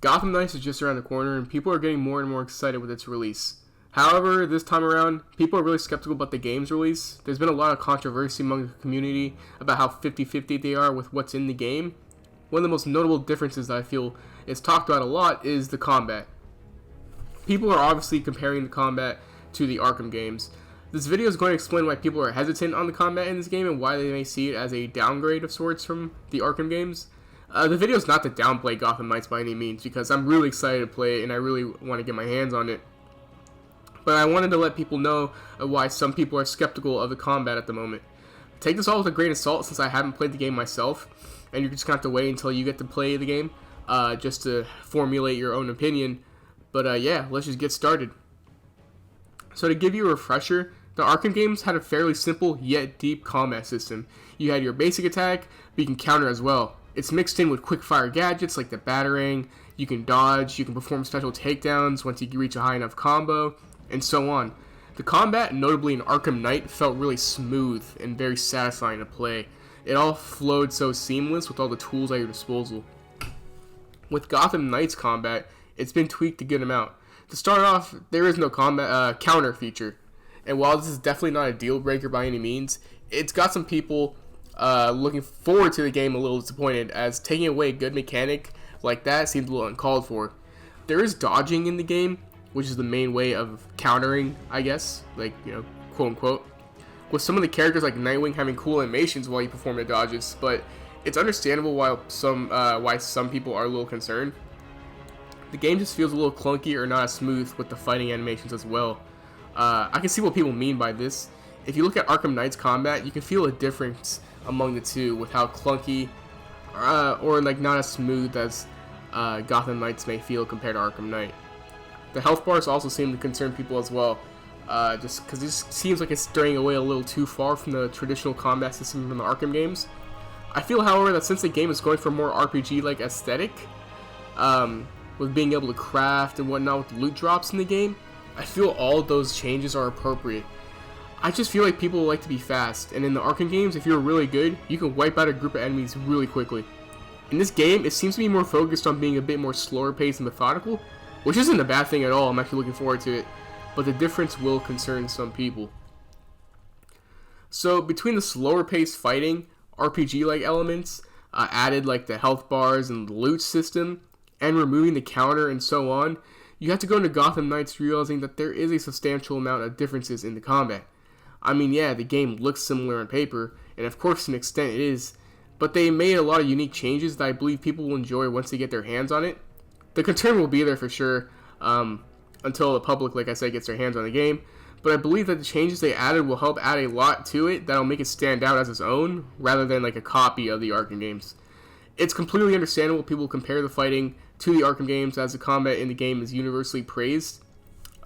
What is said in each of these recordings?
Gotham Knights is just around the corner, and people are getting more and more excited with its release. However, this time around, people are really skeptical about the game's release. There's been a lot of controversy among the community about how 50-50 they are with what's in the game. One of the most notable differences that I feel is talked about a lot is the combat. People are obviously comparing the combat to the Arkham games. This video is going to explain why people are hesitant on the combat in this game and why they may see it as a downgrade of sorts from the Arkham games. The video is not to downplay Gotham Knights by any means, because I'm really excited to play it and I really want to get my hands on it. But I wanted to let people know why some people are skeptical of the combat at the moment. Take this all with a grain of salt, since I haven't played the game myself, and you're just going to have to wait until you get to play the game just to formulate your own opinion. But yeah, let's just get started. So to give you a refresher, the Arkham games had a fairly simple yet deep combat system. You had your basic attack, but you can counter as well. It's mixed in with quick fire gadgets like the batarang, you can dodge, you can perform special takedowns once you reach a high enough combo, and so on. The combat, notably in Arkham Knight, felt really smooth and very satisfying to play. It all flowed so seamless with all the tools at your disposal. With Gotham Knight's combat, it's been tweaked a good amount. To start off, there is no combat counter feature, and while this is definitely not a deal breaker by any means, it's got some people looking forward to the game a little disappointed, as taking away a good mechanic like that seems a little uncalled for. There is dodging in the game, which is the main way of countering, I guess, like, you know, quote unquote, with some of the characters like Nightwing having cool animations while you perform the dodges, but it's understandable why some people are a little concerned. The game just feels a little clunky or not as smooth with the fighting animations as well. I can see what people mean by this. If you look at Arkham Knight's combat, you can feel a difference among the two with how clunky or like not as smooth as Gotham Knights may feel compared to Arkham Knight. The health bars also seem to concern people as well, just because this seems like it's straying away a little too far from the traditional combat system from the Arkham games. I feel, however, that since the game is going for a more RPG-like aesthetic, with being able to craft and whatnot with loot drops in the game, I feel all of those changes are appropriate. I just feel like people like to be fast, and in the Arkham games, if you're really good, you can wipe out a group of enemies really quickly. In this game, it seems to be more focused on being a bit more slower paced and methodical, which isn't a bad thing at all. I'm actually looking forward to it, but the difference will concern some people. So between the slower paced fighting, RPG-like elements, added like the health bars and the loot system, and removing the counter and so on, you have to go into Gotham Knights realizing that there is a substantial amount of differences in the combat. I mean, yeah, the game looks similar on paper, and of course to an extent it is, but they made a lot of unique changes that I believe people will enjoy once they get their hands on it. The concern will be there for sure, until the public, like I said, gets their hands on the game, but I believe that the changes they added will help add a lot to it that'll make it stand out as its own, rather than like a copy of the Arkham games. It's completely understandable people compare the fighting to the Arkham games, as the combat in the game is universally praised,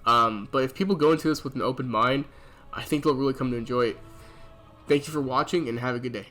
but if people go into this with an open mind, I think they'll really come to enjoy it. Thank you for watching, and have a good day.